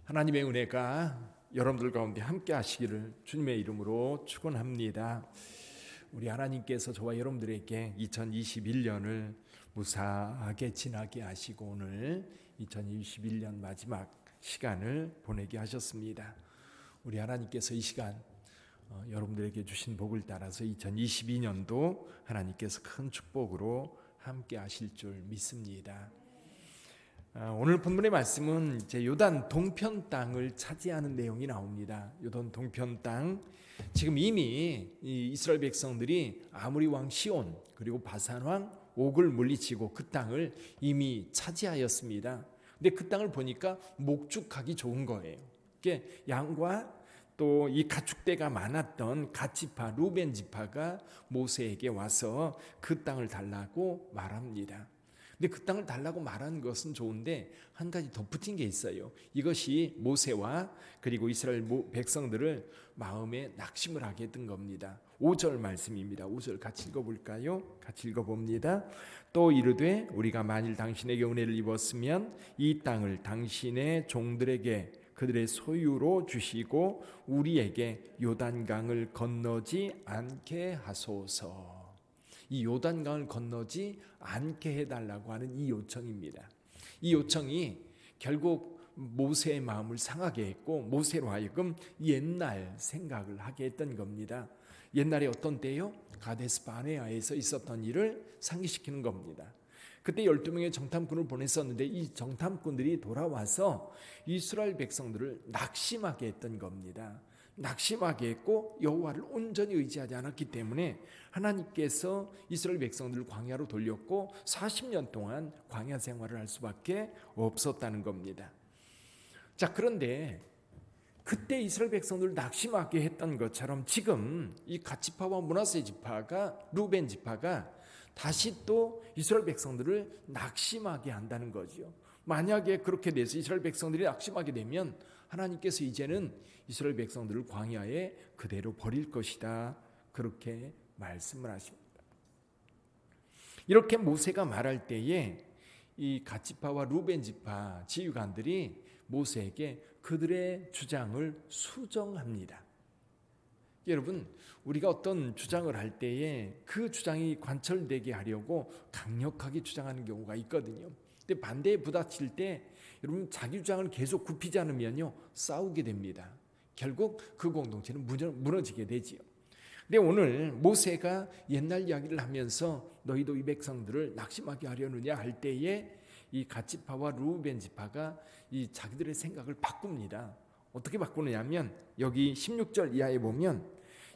하나님의 은혜가 여러분들 가운데 함께 하시기를 주님의 이름으로 축원합니다. 우리 하나님께서 저와 여러분들에게 2021년을 무사하게 지나게 하시고 오늘 2021년 마지막 시간을 보내게 하셨습니다. 우리 하나님께서 이 시간 여러분들에게 주신 복을 따라서 2022년도 하나님께서 큰 축복으로 함께 하실 줄 믿습니다. 오늘 본문의 말씀은 이제 요단 동편 땅을 차지하는 내용이 나옵니다. 요단 동편 땅, 지금 이미 이 이스라엘 백성들이 아모리 왕 시온 그리고 바산 왕 옥을 물리치고 그 땅을 이미 차지하였습니다. 근데 그 땅을 보니까 목축하기 좋은 거예요. 이게 양과 또 이 가축대가 많았던 갓지파 루벤 지파가 모세에게 와서 그 땅을 달라고 말합니다. 근데 그 땅을 달라고 말하는 것은 좋은데 한 가지 덧붙인 게 있어요. 이것이 모세와 그리고 이스라엘 백성들을 마음에 낙심을 하게 했던 겁니다. 5절 말씀입니다. 5절 같이 읽어볼까요? 같이 읽어봅니다. 또 이르되 우리가 만일 당신에게 은혜를 입었으면 이 땅을 당신의 종들에게 그들의 소유로 주시고 우리에게 요단강을 건너지 않게 하소서. 이 요단강을 건너지 않게 해달라고 하는 이 요청입니다. 이 요청이 결국 모세의 마음을 상하게 했고 모세로 하여금 옛날 생각을 하게 했던 겁니다. 옛날에 어떤 때요? 가데스 바네아에서 있었던 일을 상기시키는 겁니다. 그때 12명의 정탐꾼을 보냈었는데 이 정탐꾼들이 돌아와서 이스라엘 백성들을 낙심하게 했던 겁니다. 낙심하게 했고 여호와를 온전히 의지하지 않았기 때문에 하나님께서 이스라엘 백성들을 광야로 돌렸고 40년 동안 광야 생활을 할 수밖에 없었다는 겁니다. 자, 그런데 그때 이스라엘 백성들을 낙심하게 했던 것처럼 지금 이 갓지파와 므낫세 지파가 루벤 지파가 다시 또 이스라엘 백성들을 낙심하게 한다는 거죠. 만약에 그렇게 돼서 이스라엘 백성들이 낙심하게 되면 하나님께서 이제는 이스라엘 백성들을 광야에 그대로 버릴 것이다. 그렇게 말씀을 하십니다. 이렇게 모세가 말할 때에 이 갓지파와 루벤 지파 지휘관들이 모세에게 그들의 주장을 수정합니다. 여러분, 우리가 어떤 주장을 할 때에 그 주장이 관철되게 하려고 강력하게 주장하는 경우가 있거든요. 근데 반대에 부딪힐 때 여러분 자기 주장을 계속 굽히지 않으면요 싸우게 됩니다. 결국 그 공동체는 무너지게 되지요. 근데 오늘 모세가 옛날 이야기를 하면서 너희도 이 백성들을 낙심하게 하려느냐 할 때에 이 갓지파와 루벤 지파가 이 자기들의 생각을 바꿉니다. 어떻게 바꾸느냐면 여기 16절 이하에 보면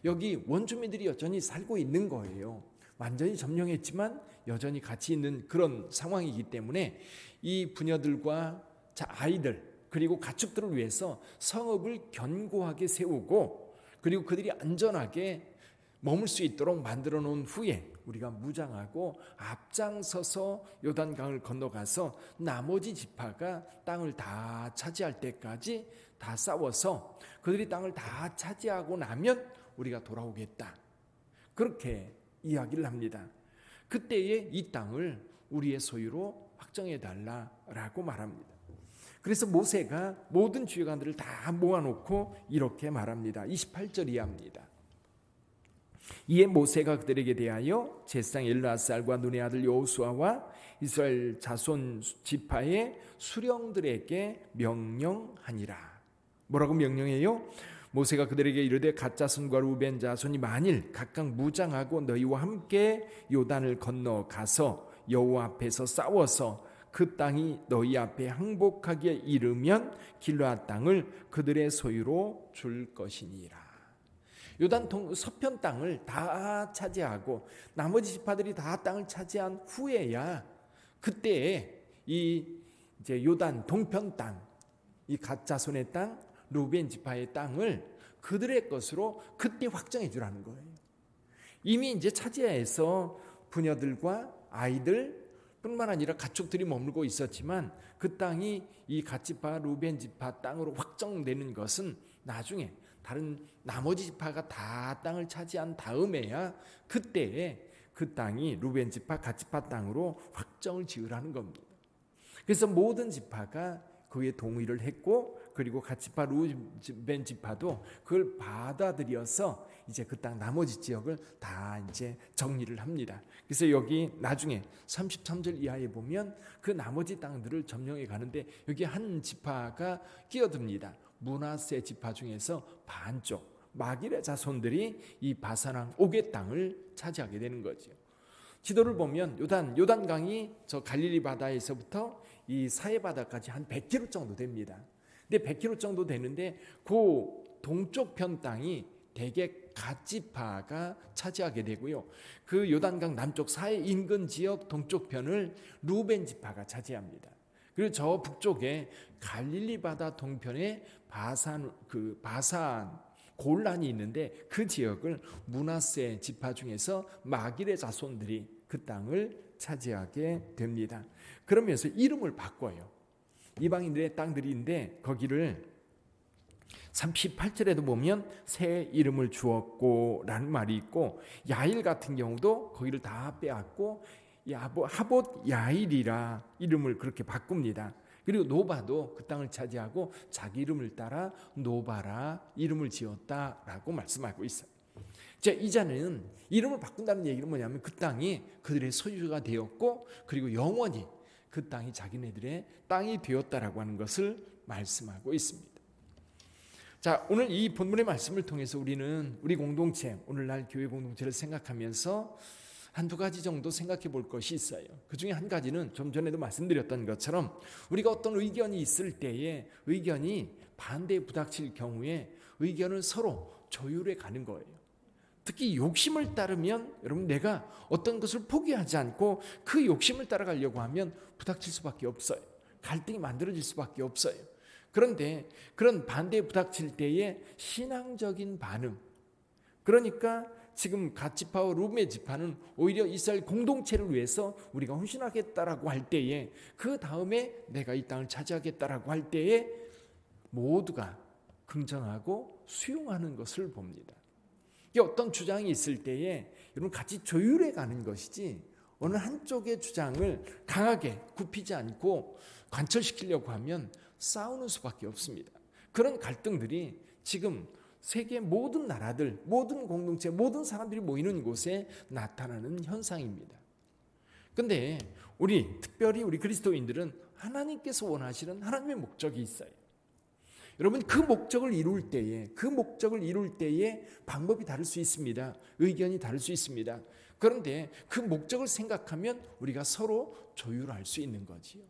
여기 원주민들이 여전히 살고 있는 거예요. 완전히 점령했지만 여전히 같이 있는 그런 상황이기 때문에 이 부녀들과 아이들 그리고 가축들을 위해서 성읍을 견고하게 세우고 그리고 그들이 안전하게 머물 수 있도록 만들어 놓은 후에 우리가 무장하고 앞장서서 요단강을 건너가서 나머지 지파가 땅을 다 차지할 때까지 다 싸워서 그들이 땅을 다 차지하고 나면 우리가 돌아오겠다. 그렇게 이야기를 합니다. 그때에 이 땅을 우리의 소유로 확정해 달라라고 말합니다. 그래서 모세가 모든 주의관들을 다 모아놓고 이렇게 말합니다. 28절 이하입니다. 이에 모세가 그들에게 대하여 제사장 엘르아살과 눈의 아들 여호수아와 이스라엘 자손 지파의 수령들에게 명령하니라. 뭐라고 명령해요? 모세가 그들에게 이르되 갓 자손과 루벤 자손이 만일 각각 무장하고 너희와 함께 요단을 건너가서 여호와 앞에서 싸워서 그 땅이 너희 앞에 항복하게 이르면 길르앗 땅을 그들의 소유로 줄 것이니라. 요단 서편 땅을 다 차지하고 나머지 지파들이 다 땅을 차지한 후에야 그때에 이 이제 요단 동편 땅, 이 갓 자손의 땅, 루벤 지파의 땅을 그들의 것으로 그때 확정해 주라는 거예요. 이미 이제 차지해서 부녀들과 아이들 뿐만 아니라 가축들이 머물고 있었지만 그 땅이 이 갓지파 루벤 지파 땅으로 확정되는 것은 나중에 다른 나머지 지파가 다 땅을 차지한 다음에야 그때에 그 땅이 루벤 지파 갓지파 땅으로 확정을 지으라는 겁니다. 그래서 모든 지파가 그에 동의를 했고, 그리고 갓지파 루벤 지파도 그걸 받아들여서 이제 그 땅 나머지 지역을 다 이제 정리를 합니다. 그래서 여기 나중에 33절 이하에 보면 그 나머지 땅들을 점령해 가는데 여기 한 지파가 끼어듭니다. 므낫세 지파 중에서 반쪽 마길의 자손들이 이 바산 옥의 땅을 차지하게 되는 거죠. 지도를 보면 요단강이 저 갈릴리 바다에서부터 이 사해 바다까지 한 100km 정도 됩니다. 근데 100km 정도 되는데 그 동쪽 편 땅이 대개 갓지파가 차지하게 되고요. 그 요단강 남쪽 사해 인근 지역 동쪽 편을 루벤 지파가 차지합니다. 그리고 저 북쪽에 갈릴리 바다 동편에 바산 골란이 있는데 그 지역을 므낫세 지파 중에서 마길의 자손들이 그 땅을 차지하게 됩니다. 그러면서 이름을 바꿔요. 이방인들의 땅들인데 거기를 38절에도 보면 새 이름을 주었고 라는 말이 있고, 야일 같은 경우도 거기를 다 빼앗고 하봇 야일이라 이름을 그렇게 바꿉니다. 그리고 노바도 그 땅을 차지하고 자기 이름을 따라 노바라 이름을 지었다라고 말씀하고 있어요. 자, 이자는 이름을 바꾼다는 얘기는 뭐냐면 그 땅이 그들의 소유가 되었고, 그리고 영원히 그 땅이 자기네들의 땅이 되었다라고 하는 것을 말씀하고 있습니다. 자, 오늘 이 본문의 말씀을 통해서 우리는 우리 공동체, 오늘날 교회 공동체를 생각하면서 한두 가지 정도 생각해 볼 것이 있어요. 그 중에 한 가지는 좀 전에도 말씀드렸던 것처럼 우리가 어떤 의견이 있을 때에 의견이 반대에 부닥칠 경우에 의견을 서로 조율해 가는 거예요. 특히 욕심을 따르면 여러분, 내가 어떤 것을 포기하지 않고 그 욕심을 따라가려고 하면 부닥칠 수밖에 없어요. 갈등이 만들어질 수밖에 없어요. 그런데 그런 반대에 부닥칠 때에 신앙적인 반응, 그러니까 지금 갓지파와 루벤 지파는 오히려 이스라엘 공동체를 위해서 우리가 헌신하겠다라고 할 때에, 그 다음에 내가 이 땅을 차지하겠다라고 할 때에 모두가 긍정하고 수용하는 것을 봅니다. 이게 어떤 주장이 있을 때에 여러분 같이 조율해 가는 것이지 어느 한쪽의 주장을 강하게 굽히지 않고 관철시키려고 하면 싸우는 수밖에 없습니다. 그런 갈등들이 지금 세계 모든 나라들, 모든 공동체, 모든 사람들이 모이는 곳에 나타나는 현상입니다. 그런데 특별히 우리 그리스도인들은 하나님께서 원하시는 하나님의 목적이 있어요. 여러분, 그 목적을 이룰 때에 방법이 다를 수 있습니다. 의견이 다를 수 있습니다. 그런데 그 목적을 생각하면 우리가 서로 조율할 수 있는 거지요.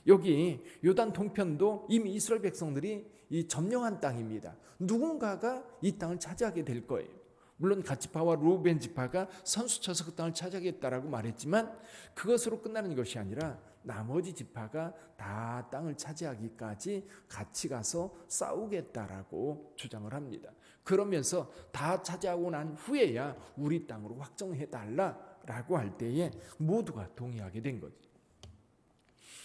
여기 요단 동편도 이미 이스라엘 백성들이 이 점령한 땅입니다. 누군가가 이 땅을 차지하게 될 거예요. 물론 갓지파와 루벤 지파가 선수쳐서 그 땅을 차지하겠다라고 말했지만 그것으로 끝나는 것이 아니라 나머지 지파가 다 땅을 차지하기까지 같이 가서 싸우겠다라고 주장을 합니다. 그러면서 다 차지하고 난 후에야 우리 땅으로 확정해달라라고 할 때에 모두가 동의하게 된 거죠.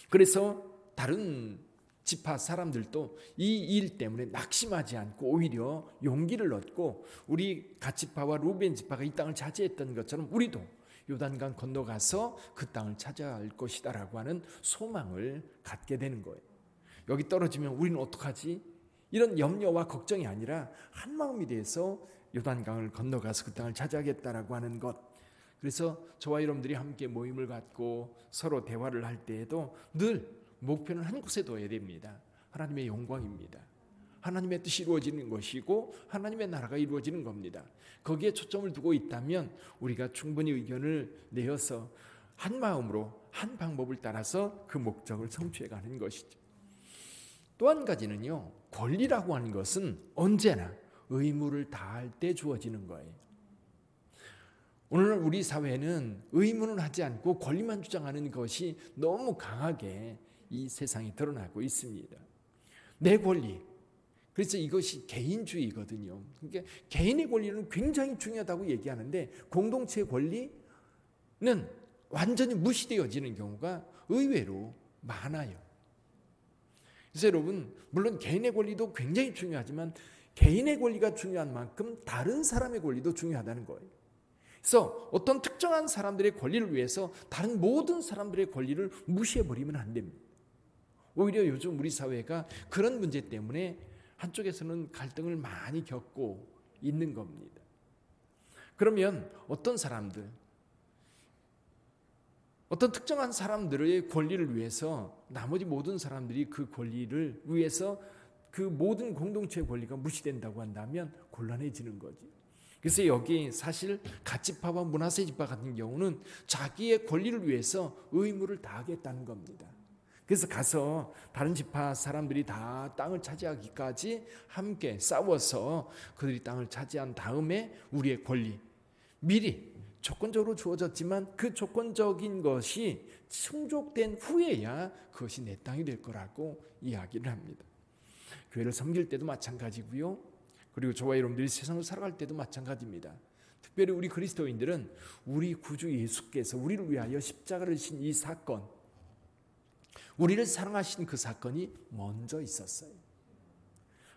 그래서 다른 지파 사람들도 이 일 때문에 낙심하지 않고 오히려 용기를 얻고, 우리 갓지파와 루벤 지파가 이 땅을 차지했던 것처럼 우리도 요단강 건너가서 그 땅을 차지할 것이다라고 하는 소망을 갖게 되는 거예요. 여기 떨어지면 우리는 어떡하지? 이런 염려와 걱정이 아니라 한 마음이 돼서 요단강을 건너가서 그 땅을 차지하겠다라고 하는 것. 그래서 저와 여러분들이 함께 모임을 갖고 서로 대화를 할 때에도 늘 목표는 한 곳에 둬야 됩니다. 하나님의 영광입니다. 하나님의 뜻이 이루어지는 것이고 하나님의 나라가 이루어지는 겁니다. 거기에 초점을 두고 있다면 우리가 충분히 의견을 내어서 한 마음으로 한 방법을 따라서 그 목적을 성취해가는 것이죠. 또 한 가지는요, 권리라고 하는 것은 언제나 의무를 다할 때 주어지는 거예요. 오늘날 우리 사회는 의무는 하지 않고 권리만 주장하는 것이 너무 강하게 이 세상에 드러나고 있습니다. 내 권리. 그래서 이것이 개인주의거든요. 그러니까 개인의 권리는 굉장히 중요하다고 얘기하는데 공동체의 권리는 완전히 무시되어지는 경우가 의외로 많아요. 그래서 여러분, 물론 개인의 권리도 굉장히 중요하지만 개인의 권리가 중요한 만큼 다른 사람의 권리도 중요하다는 거예요. 그래서 어떤 특정한 사람들의 권리를 위해서 다른 모든 사람들의 권리를 무시해버리면 안 됩니다. 오히려 요즘 우리 사회가 그런 문제 때문에 한쪽에서는 갈등을 많이 겪고 있는 겁니다. 그러면 어떤 사람들, 어떤 특정한 사람들의 권리를 위해서 나머지 모든 사람들이 그 권리를 위해서 그 모든 공동체의 권리가 무시된다고 한다면 곤란해지는 거지. 그래서 여기 사실 갓지파와 므낫세 지파 같은 경우는 자기의 권리를 위해서 의무를 다하겠다는 겁니다. 그래서 가서 다른 지파 사람들이 다 땅을 차지하기까지 함께 싸워서 그들이 땅을 차지한 다음에 우리의 권리 미리 조건적으로 주어졌지만 그 조건적인 것이 충족된 후에야 그것이 내 땅이 될 거라고 이야기를 합니다. 교회를 섬길 때도 마찬가지고요. 그리고 저와 여러분들이 세상을 살아갈 때도 마찬가지입니다. 특별히 우리 그리스도인들은 우리 구주 예수께서 우리를 위하여 십자가를 지신 이 사건, 우리를 사랑하신 그 사건이 먼저 있었어요.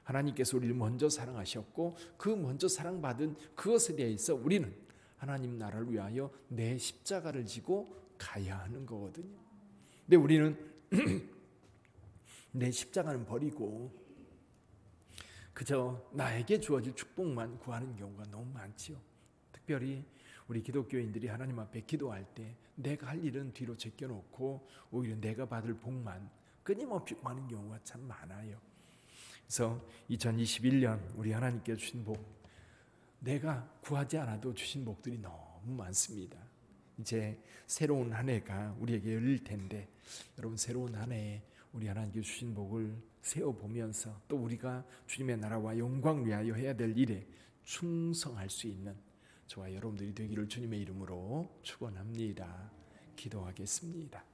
하나님께서 우리를 먼저 사랑하셨고 그 먼저 사랑받은 그것에 대해서 우리는 하나님 나라를 위하여 내 십자가를 지고 가야 하는 거거든요. 근데 우리는 내 십자가는 버리고 그저 나에게 주어질 축복만 구하는 경우가 너무 많지요. 특별히 우리 기독교인들이 하나님 앞에 기도할 때 내가 할 일은 뒤로 제껴놓고 오히려 내가 받을 복만 끊임없이 구하는 경우가 참 많아요. 그래서 2021년 우리 하나님께 주신 복, 내가 구하지 않아도 주신 복들이 너무 많습니다. 이제 새로운 한 해가 우리에게 열릴 텐데 여러분 새로운 한 해에 우리 하나님께 주신 복을 세어보면서 또 우리가 주님의 나라와 영광 위하여 해야 될 일에 충성할 수 있는 저와 여러분들이 되기를 주님의 이름으로 축원합니다. 기도하겠습니다.